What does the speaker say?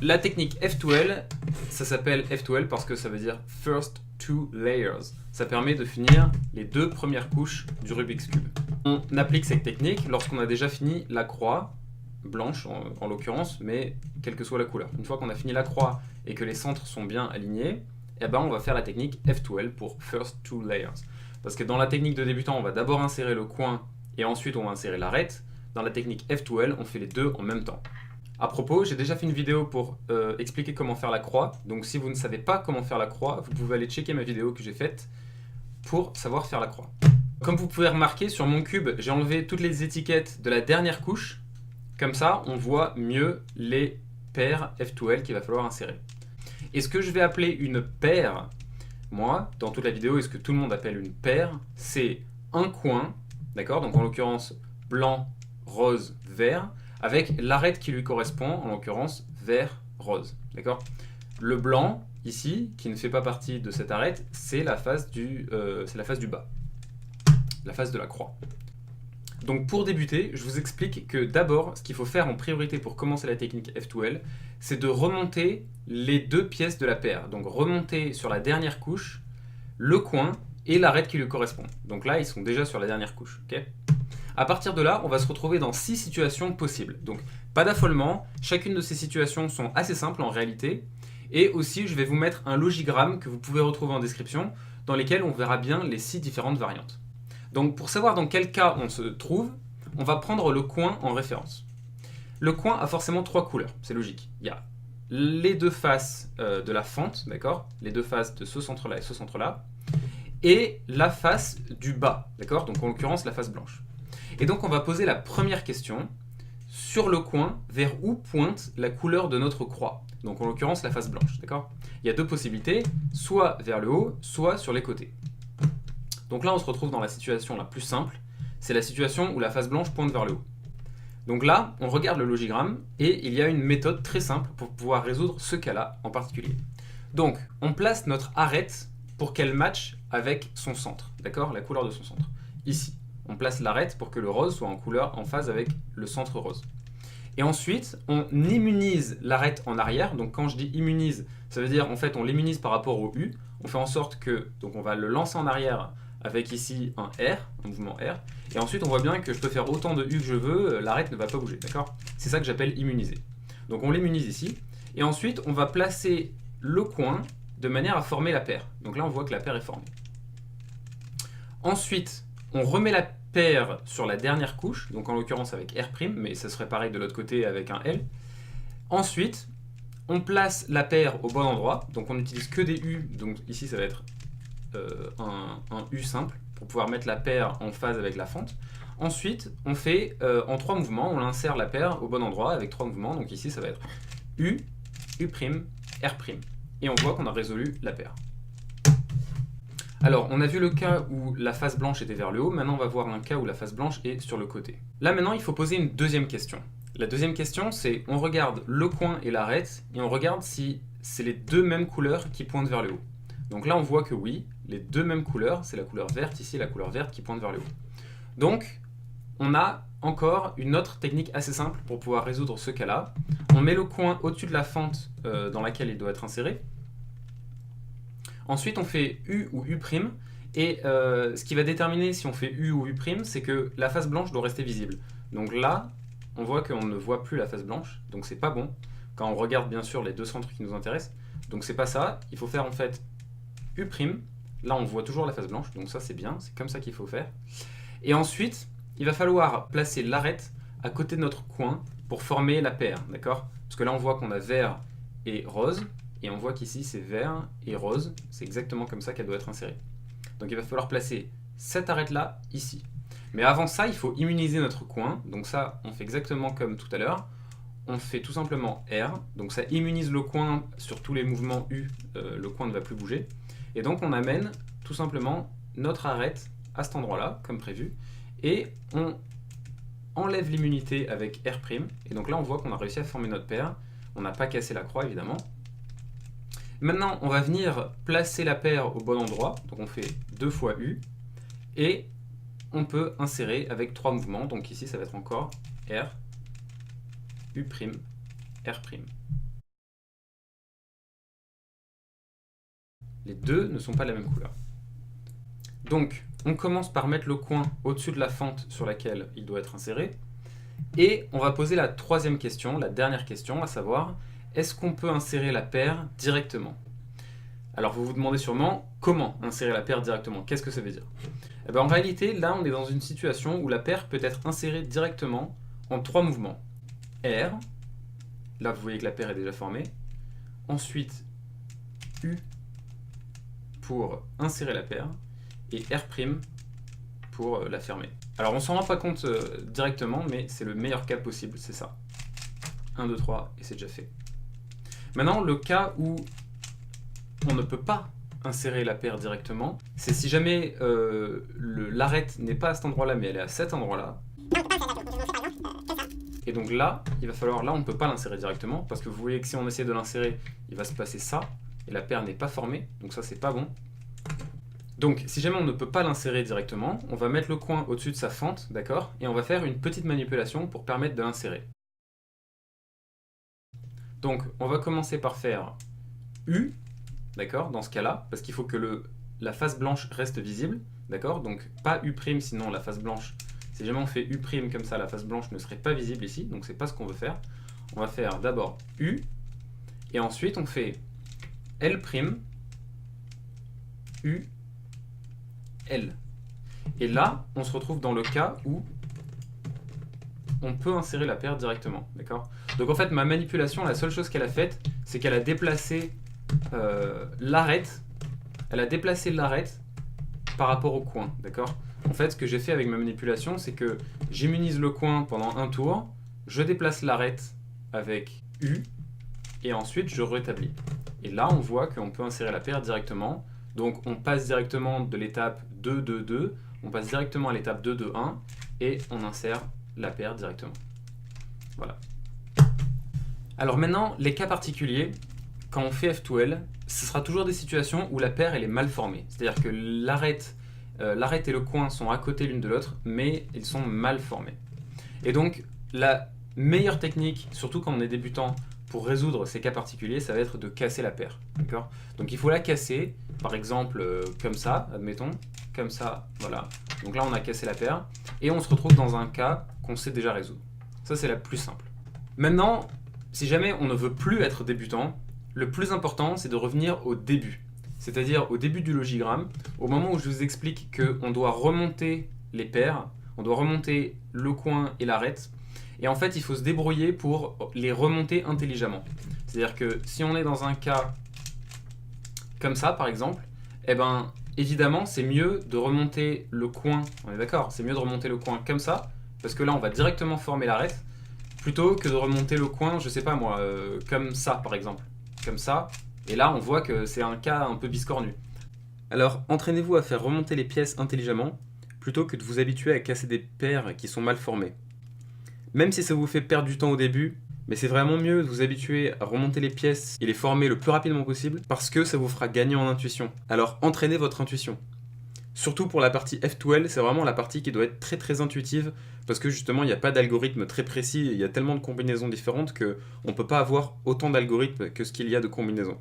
La technique F2L, ça s'appelle F2L parce que ça veut dire First Two Layers. Ça permet de finir les deux premières couches du Rubik's Cube. On applique cette technique lorsqu'on a déjà fini la croix, blanche en l'occurrence, mais quelle que soit la couleur. Une fois qu'on a fini la croix et que les centres sont bien alignés, eh ben on va faire la technique F2L pour First Two Layers. Parce que dans la technique de débutant, on va d'abord insérer le coin et ensuite on va insérer l'arête. Dans la technique F2L, on fait les deux en même temps. À propos, j'ai déjà fait une vidéo pour expliquer comment faire la croix. Donc si vous ne savez pas comment faire la croix, vous pouvez aller checker ma vidéo que j'ai faite pour savoir faire la croix. Comme vous pouvez remarquer, sur mon cube, j'ai enlevé toutes les étiquettes de la dernière couche. Comme ça, on voit mieux les paires F2L qu'il va falloir insérer. Et ce que je vais appeler une paire, moi, dans toute la vidéo, et ce que tout le monde appelle une paire, c'est un coin, d'accord? Donc en l'occurrence, blanc, rose, vert, avec l'arête qui lui correspond, en l'occurrence, vert, rose, d'accord? Le blanc, ici, qui ne fait pas partie de cette arête, c'est la face du bas, la face de la croix. Donc pour débuter, je vous explique que d'abord, ce qu'il faut faire en priorité pour commencer la technique F2L, c'est de remonter les deux pièces de la paire. Donc remonter sur la dernière couche, le coin et l'arête qui lui correspond. Donc là, ils sont déjà sur la dernière couche. Okay. À partir de là, on va se retrouver dans 6 situations possibles. Donc pas d'affolement, chacune de ces situations sont assez simples en réalité. Et aussi, je vais vous mettre un logigramme que vous pouvez retrouver en description, dans lesquels on verra bien les 6 différentes variantes. Donc pour savoir dans quel cas on se trouve, on va prendre le coin en référence. Le coin a forcément 3 couleurs, c'est logique. Il y a les deux faces de la fente, d'accord? Les deux faces de ce centre-là et ce centre-là, et la face du bas, d'accord? Donc en l'occurrence la face blanche. Et donc on va poser la première question, sur le coin, vers où pointe la couleur de notre croix? Donc en l'occurrence la face blanche, d'accord? Il y a deux possibilités, soit vers le haut, soit sur les côtés. Donc là, on se retrouve dans la situation la plus simple, c'est la situation où la face blanche pointe vers le haut. Donc là, on regarde le logigramme et il y a une méthode très simple pour pouvoir résoudre ce cas-là en particulier. Donc, on place notre arête pour qu'elle matche avec son centre, d'accord? La couleur de son centre. Ici, on place l'arête pour que le rose soit en phase avec le centre rose. Et ensuite, on immunise l'arête en arrière. Donc quand je dis immunise, ça veut dire en fait on l'immunise par rapport au U. On fait en sorte que, donc on va le lancer en arrière avec ici un R, un mouvement R, et ensuite on voit bien que je peux faire autant de U que je veux, l'arête ne va pas bouger, d'accord? C'est ça que j'appelle immuniser. Donc on l'immunise ici, et ensuite on va placer le coin de manière à former la paire. Donc là on voit que la paire est formée. Ensuite, on remet la paire sur la dernière couche, donc en l'occurrence avec R', mais ça serait pareil de l'autre côté avec un L. Ensuite, on place la paire au bon endroit, donc on n'utilise que des U, donc ici ça va être un U simple pour pouvoir mettre la paire en phase avec la fente. Ensuite, on fait en 3 mouvements, on insère la paire au bon endroit avec 3 mouvements. Donc ici, ça va être U, U', R'. Et on voit qu'on a résolu la paire. Alors, on a vu le cas où la face blanche était vers le haut. Maintenant, on va voir un cas où la face blanche est sur le côté. Là, maintenant, il faut poser une deuxième question. La deuxième question, c'est on regarde le coin et l'arête et on regarde si c'est les deux mêmes couleurs qui pointent vers le haut. Donc là, on voit que oui, les deux mêmes couleurs, c'est la couleur verte ici et la couleur verte qui pointe vers le haut. Donc, on a encore une autre technique assez simple pour pouvoir résoudre ce cas-là. On met le coin au-dessus de la fente dans laquelle il doit être inséré. Ensuite, on fait U ou U', et ce qui va déterminer si on fait U ou U', c'est que la face blanche doit rester visible. Donc là, on voit qu'on ne voit plus la face blanche, donc c'est pas bon, quand on regarde bien sûr les deux centres qui nous intéressent. Donc c'est pas ça, il faut faire en fait U', là on voit toujours la face blanche, donc ça c'est bien, c'est comme ça qu'il faut faire. Et ensuite, il va falloir placer l'arête à côté de notre coin pour former la paire, d'accord? Parce que là on voit qu'on a vert et rose, et on voit qu'ici c'est vert et rose, c'est exactement comme ça qu'elle doit être insérée. Donc il va falloir placer cette arête-là ici. Mais avant ça, il faut immuniser notre coin, donc ça on fait exactement comme tout à l'heure. On fait tout simplement R, donc ça immunise le coin sur tous les mouvements U, le coin ne va plus bouger. Et donc on amène tout simplement notre arête à cet endroit-là, comme prévu, et on enlève l'immunité avec R', et donc là on voit qu'on a réussi à former notre paire, on n'a pas cassé la croix évidemment. Maintenant on va venir placer la paire au bon endroit, donc on fait 2 fois U, et on peut insérer avec 3 mouvements, donc ici ça va être encore R, U', R'. Les deux ne sont pas de la même couleur. Donc, on commence par mettre le coin au-dessus de la fente sur laquelle il doit être inséré. Et on va poser la troisième question, la dernière question, à savoir, est-ce qu'on peut insérer la paire directement? Alors vous vous demandez sûrement, comment insérer la paire directement? Qu'est-ce que ça veut dire? Eh bien, en réalité, là, on est dans une situation où la paire peut être insérée directement en 3 mouvements. R, là vous voyez que la paire est déjà formée. Ensuite, U pour insérer la paire. Et R' pour la fermer. Alors on s'en rend pas compte directement, mais c'est le meilleur cas possible, c'est ça. 1, 2, 3, et c'est déjà fait. Maintenant, le cas où on ne peut pas insérer la paire directement, c'est si jamais l'arête n'est pas à cet endroit-là, mais elle est à cet endroit-là. Et donc là, il va falloir, là on ne peut pas l'insérer directement, parce que vous voyez que si on essaie de l'insérer, il va se passer ça, et la paire n'est pas formée, donc ça c'est pas bon. Donc, si jamais on ne peut pas l'insérer directement, on va mettre le coin au-dessus de sa fente, d'accord? Et on va faire une petite manipulation pour permettre de l'insérer. Donc, on va commencer par faire U, d'accord? Dans ce cas-là, parce qu'il faut que la face blanche reste visible, d'accord? Donc, pas U', sinon la face blanche, si jamais on fait U' comme ça, la face blanche ne serait pas visible ici, donc c'est pas ce qu'on veut faire. On va faire d'abord U, et ensuite on fait L', U, L. Et là, on se retrouve dans le cas où on peut insérer la paire directement, d'accord? Donc en fait, ma manipulation, la seule chose qu'elle a faite, c'est qu'elle a déplacé l'arête. Elle a déplacé l'arête par rapport au coin, d'accord? En fait, ce que j'ai fait avec ma manipulation, c'est que j'immunise le coin pendant un tour, je déplace l'arête avec U, et ensuite je rétablis. Et là, on voit qu'on peut insérer la paire directement. Donc on passe directement de l'étape 2, 2, 2, on passe directement à l'étape 2, 2, 1, et on insère la paire directement. Voilà. Alors maintenant, les cas particuliers, quand on fait F2L, ce sera toujours des situations où la paire elle est mal formée. C'est-à-dire que l'arête et le coin sont à côté l'une de l'autre, mais ils sont mal formés. Et donc, la meilleure technique, surtout quand on est débutant, pour résoudre ces cas particuliers, ça va être de casser la paire. D'accord ? Donc il faut la casser, par exemple comme ça, admettons, comme ça, voilà. Donc là on a cassé la paire, et on se retrouve dans un cas qu'on sait déjà résoudre. Ça c'est la plus simple. Maintenant, si jamais on ne veut plus être débutant, le plus important c'est de revenir au début. C'est-à-dire au début du logigramme, au moment où je vous explique qu'on doit remonter les paires, on doit remonter le coin et l'arête, et en fait, il faut se débrouiller pour les remonter intelligemment. C'est-à-dire que si on est dans un cas comme ça, par exemple, eh ben, évidemment, c'est mieux de remonter le coin, on est d'accord, c'est mieux de remonter le coin comme ça, parce que là, on va directement former l'arête, plutôt que de remonter le coin, je sais pas moi, comme ça, par exemple. Comme ça, et là, on voit que c'est un cas un peu biscornu. Alors, entraînez-vous à faire remonter les pièces intelligemment, plutôt que de vous habituer à casser des paires qui sont mal formées. Même si ça vous fait perdre du temps au début, mais c'est vraiment mieux de vous habituer à remonter les pièces et les former le plus rapidement possible parce que ça vous fera gagner en intuition. Alors entraînez votre intuition. Surtout pour la partie F2L, c'est vraiment la partie qui doit être très très intuitive parce que justement il n'y a pas d'algorithme très précis, il y a tellement de combinaisons différentes qu'on ne peut pas avoir autant d'algorithmes que ce qu'il y a de combinaisons.